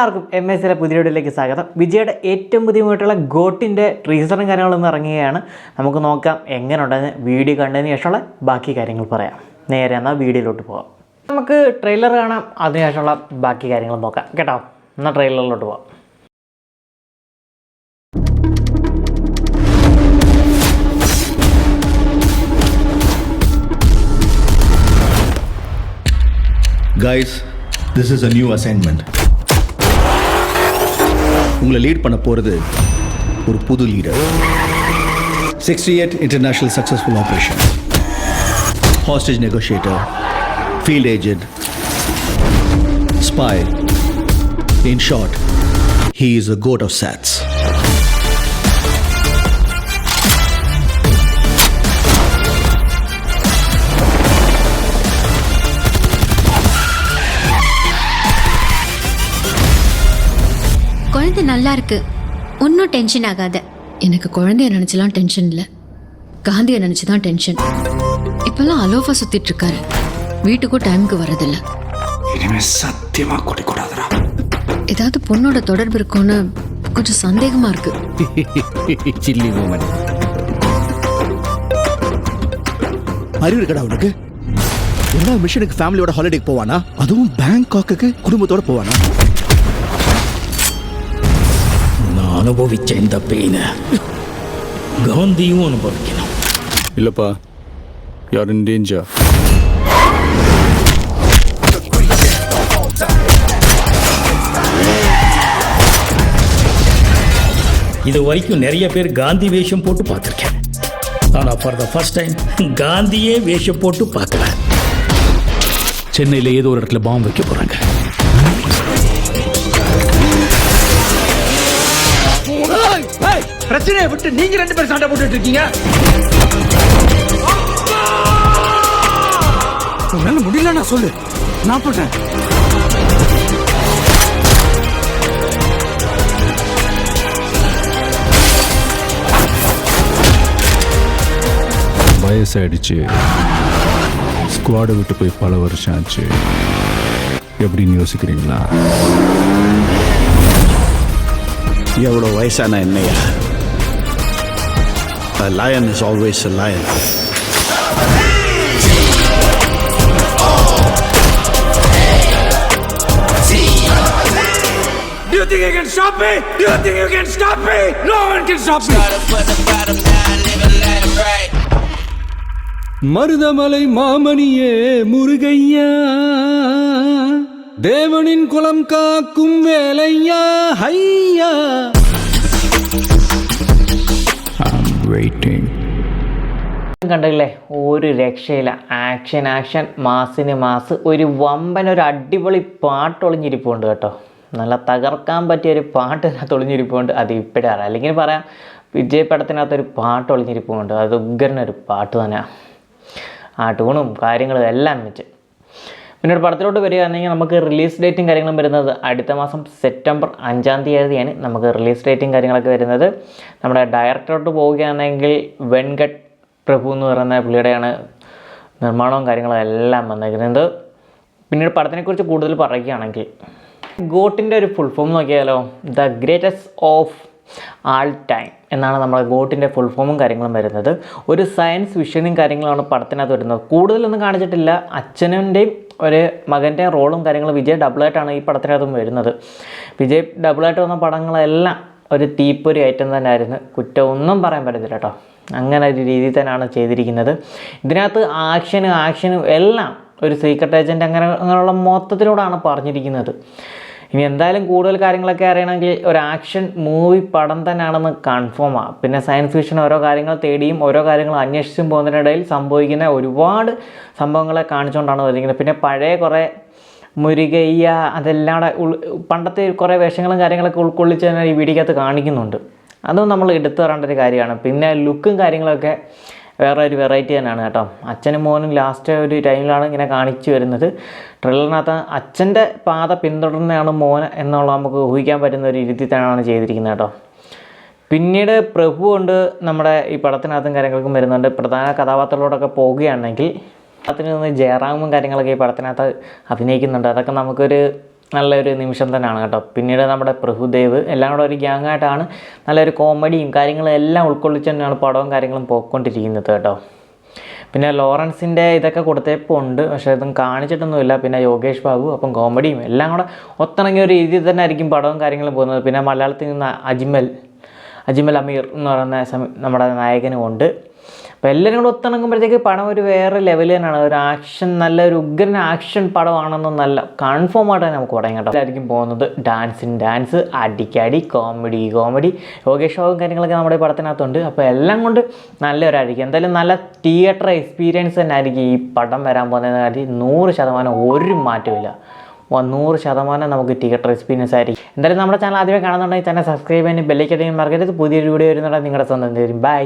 എല്ലാവർക്കും MS പുതിയ വീഡിയോയിലേക്ക് സ്വാഗതം. വിജയുടെ ഏറ്റവും പുതിയതായിട്ടുള്ള ഗോട്ടിൻ്റെ ട്രീസറും കാര്യങ്ങളൊന്നും ഇറങ്ങുകയാണ്. നമുക്ക് നോക്കാം എങ്ങനെയുണ്ടെന്ന്. വീഡിയോ കണ്ടതിന് ശേഷമുള്ള ബാക്കി കാര്യങ്ങൾ പറയാം. നേരെ എന്നാൽ വീഡിയോയിലോട്ട് പോകാം. നമുക്ക് ട്രെയിലർ കാണാം, അതിനുശേഷമുള്ള ബാക്കി കാര്യങ്ങൾ നോക്കാം കേട്ടോ. എന്നാൽ ട്രെയിലറിലോട്ട് പോകാം. Guys, this is a new assignment. உங்களை லீட் பண்ண போறது ஒரு புது leader. 68 international successful operations. Hostage negotiator, field agent, spy. In short, he is a goat of SATS. குழந்தை நல்லா இருக்கு, ஒன்றும் டென்ஷன் ஆகாத. எனக்கு குழந்தைய நினைச்சலாம் டென்ஷன் இல்லை, காந்தியை நினைச்சுதான் டென்ஷன். இப்பெல்லாம் அலோஃபா சுத்திட்டு இருக்காரு, வீட்டுக்கும் டைமுக்கு வர்றதில்ல. இனிமே சத்தியமா கூடாதுடா. ஏதாவது பொண்ணோட தொடர்பு இருக்கும்னு கொஞ்சம் சந்தேகமா இருக்கு. Silly moment. அறிவு இருக்கடா உனக்கு? எல்லா மிஷனுக்கு ஃபேமிலியோட ஹாலிடேக்கு போவானா? அதுவும் பேங்காக்கு குடும்பத்தோட போவானா? அனுபவிச்ச இந்த பெயினை காந்தியும் அனுபவிக்கணும். இல்லப்பா, யார் இன் டேஞ்சர்? இது வரைக்கும் நிறைய பேர் காந்தி வேஷம் போட்டு பார்த்துருக்கேன். ஆனால் ஃபார் த ஃபர்ஸ்ட் டைம் காந்தியே வேஷம் போட்டு பார்க்கல. சென்னையில் ஏதோ ஒரு இடத்துல பாம்பு வைக்க போகிறாங்க. பிரச்சனையை விட்டு நீங்க ரெண்டு பேரும் சண்டை போட்டுட்டு இருக்கீங்க. உன்னால முடியல, நான் சொல்லு, நான் போட்டேன். வயசாயிடுச்சு, ஸ்குவாடை விட்டு போய் பல வருஷம் ஆச்சு. எப்படின்னு யோசிக்கிறீங்களா? எவ்வளோ வயசான என்னையா? A lion is always a lion. Do you think you can stop me? Do you think you can stop me? No one can stop me. Marudhamalai மாமணியே முருகையா, தேவனின் குலம் காக்கும் வேலையா, ஹையா. കണ്ടില്ലേ, ഒരു രക്ഷയില്ല. ആക്ഷൻ മാസിന് മാസ്. ഒരു വമ്പൻ ഒരു അടിപൊളി പാട്ട് ഒളിഞ്ഞിരിപ്പുണ്ട് കേട്ടോ. നല്ല തകർക്കാൻ പറ്റിയൊരു പാട്ട് ഒളിഞ്ഞിരിപ്പുണ്ട്. അത് ഇപ്പോഴാണ്, അല്ലെങ്കിൽ പറയാം വിജയ് പടത്തിനകത്തൊരു പാട്ട് ഒളിഞ്ഞിരിപ്പുണ്ട്. അത് ഉഗ്രനൊരു പാട്ട് തന്നെയാണ്. ആ ട്യൂണും കാര്യങ്ങളും എല്ലാം വെച്ച്. പിന്നീട് പടത്തിലോട്ട് വരികയാണെങ്കിൽ നമുക്ക് റിലീസ് ഡേറ്റും കാര്യങ്ങളും വരുന്നത് അടുത്ത മാസം സെപ്റ്റംബർ 5-ാം തീയതിയാണ് നമുക്ക് റിലീസ് ഡേറ്റും കാര്യങ്ങളൊക്കെ വരുന്നത്. നമ്മുടെ ഡയറക്ടറോട്ട് പോവുകയാണെങ്കിൽ വെങ്കട്ട് പ്രഭു എന്ന് പറയുന്ന പുള്ളിയുടെയാണ് നിർമ്മാണവും കാര്യങ്ങളും എല്ലാം വന്നിരിക്കുന്നത്. പിന്നീട് പടത്തിനെക്കുറിച്ച് കൂടുതൽ പറയുകയാണെങ്കിൽ ഗോട്ടിൻ്റെ ഒരു ഫുൾ ഫോം നോക്കിയാലോ, the greatest of all time എന്നാണ് നമ്മുടെ ഗോട്ടിൻ്റെ ഫുൾ ഫോമും കാര്യങ്ങളും വരുന്നത്. ഒരു സയൻസ് വിഷനും കാര്യങ്ങളാണ് പടത്തിനകത്ത് വരുന്നത്. കൂടുതലൊന്നും കാണിച്ചിട്ടില്ല. അച്ഛൻ്റെയും ഒരു മകൻ്റെ റോളും കാര്യങ്ങളും വിജയ് ഡബിളായിട്ടാണ് ഈ പടത്തിനകത്തും വരുന്നത്. വിജയ് ഡബിളായിട്ട് വന്ന പടങ്ങളെല്ലാം ഒരു തീപ്പൊരി ഐറ്റം തന്നെ ആയിരുന്നു. കുറ്റം ഒന്നും പറയാൻ പറ്റത്തില്ല കേട്ടോ. അങ്ങനെ ഒരു രീതിയിൽ തന്നെയാണ് ചെയ്തിരിക്കുന്നത്. ഇതിനകത്ത് ആക്ഷനും എല്ലാം ഒരു സീക്രട്ട് ഏജൻറ്റ് അങ്ങനെയുള്ള മൊത്തത്തിലൂടെയാണ് പറഞ്ഞിരിക്കുന്നത്. ഇനി എന്തായാലും കൂടുതൽ കാര്യങ്ങളൊക്കെ അറിയണമെങ്കിൽ ഒരു ആക്ഷൻ മൂവി പടം തന്നെയാണെന്ന് കൺഫേമാണ്. പിന്നെ സയൻസ് ഫിക്ഷൻ ഓരോ കാര്യങ്ങൾ തേടിയും ഓരോ കാര്യങ്ങൾ അന്വേഷിച്ചും പോകുന്നതിനിടയിൽ സംഭവിക്കുന്ന ഒരുപാട് സംഭവങ്ങളെ കാണിച്ചുകൊണ്ടാണ് വരുന്നത്. പിന്നെ പഴയ കുറേ മുരുകയ്യ അതെല്ലാം കൂടെ പണ്ടത്തെ കുറേ വേഷങ്ങളും കാര്യങ്ങളൊക്കെ ഉൾക്കൊള്ളിച്ച് തന്നെ ഈ വീഡിയോക്കകത്ത് കാണിക്കുന്നുണ്ട്. അതും നമ്മൾ എടുത്തു പറയേണ്ട ഒരു കാര്യമാണ്. പിന്നെ ലുക്കും കാര്യങ്ങളൊക്കെ വേറെ ഒരു വെറൈറ്റി തന്നെയാണ് കേട്ടോ. അച്ഛനും മോനും ലാസ്റ്റ് ഒരു ടൈമിലാണ് ഇങ്ങനെ കാണിച്ചു വരുന്നത്. ട്രെയിലറിനകത്ത് അച്ഛൻ്റെ പാത പിന്തുടർന്നതാണ് മോൻ എന്നുള്ള നമുക്ക് ഊഹിക്കാൻ പറ്റുന്ന ഒരു രീതി തന്നെയാണ് ചെയ്തിരിക്കുന്നത് കേട്ടോ. പിന്നീട് പ്രഭു കൊണ്ട് നമ്മുടെ ഈ പടത്തിനകത്തും കാര്യങ്ങൾക്കും വരുന്നുണ്ട്. പ്രധാന കഥാപാത്രങ്ങളോടൊക്കെ പോവുകയാണെങ്കിൽ അതിൽ നിന്ന് ജയറാമും കാര്യങ്ങളൊക്കെ ഈ പടത്തിനകത്ത് അഭിനയിക്കുന്നുണ്ട്. അതൊക്കെ നമുക്കൊരു നല്ലൊരു നിമിഷം തന്നെയാണ് കേട്ടോ. പിന്നീട് നമ്മുടെ പ്രഭുദേവ് എല്ലാം കൂടെ ഒരു ഗ്യാങ്ങായിട്ടാണ് നല്ലൊരു കോമഡിയും കാര്യങ്ങളും എല്ലാം ഉൾക്കൊള്ളിച്ച് തന്നെയാണ് പടവും കാര്യങ്ങളും പോയിക്കൊണ്ടിരിക്കുന്നത് കേട്ടോ. പിന്നെ ലോറൻസിൻ്റെ ഇതൊക്കെ കൊടുത്തപ്പോൾ ഉണ്ട്, പക്ഷേ ഇതും കാണിച്ചിട്ടൊന്നുമില്ല. പിന്നെ യോഗേഷ് ബാബു, അപ്പം കോമഡിയും എല്ലാം കൂടെ ഒത്തിണങ്ങിയ ഒരു രീതിയിൽ തന്നെ ആയിരിക്കും പടവും കാര്യങ്ങളും പോകുന്നത്. പിന്നെ മലയാളത്തിൽ നിന്ന് അജ്മൽ അമീർ എന്ന് പറയുന്ന നമ്മുടെ നായകനും ഉണ്ട്. അപ്പോൾ എല്ലാവരും കൂടെ ഒത്തിണങ്ങുമ്പോഴത്തേക്ക് പടം ഒരു വേറെ ലെവൽ തന്നെയാണ്. ഒരു ആക്ഷൻ, നല്ലൊരു ഉഗ്രൻ ആക്ഷൻ പടമാണെന്ന് നല്ല കൺഫേം ആയിട്ട് തന്നെ നമുക്ക് പറയാം കേട്ടോ. എല്ലായിരിക്കും പോകുന്നത് ഡാൻസ്, അടിക്കടി, കോമഡി. യോഗേഷ് ബാബും കാര്യങ്ങളൊക്കെ നമ്മുടെ പടത്തിനകത്തുണ്ട്. അപ്പോൾ എല്ലാം കൊണ്ട് നല്ലൊരായിരിക്കും. എന്തായാലും നല്ല തിയേറ്റർ എക്സ്പീരിയൻസ് തന്നെ ആയിരിക്കും ഈ പടം വരാൻ പോകുന്നതിന് കാര്യം 100% ഒരു മാറ്റമില്ല. 100% നമുക്ക് തിയേറ്റർ എക്സ്പീരിയൻസ് ആയിരിക്കും. എന്തായാലും നമ്മുടെ ചാനൽ ആദ്യമേ കാണുന്നുണ്ടെങ്കിൽ ചാനൽ സബ്സ്ക്രൈബ് ചെയ്യാൻ ബെല്ലൈക്കൻ മറക്കരുത്. പുതിയൊരു വീഡിയോ വരുന്നുണ്ടെങ്കിൽ നിങ്ങളുടെ സ്വന്തം തരും. ബൈ.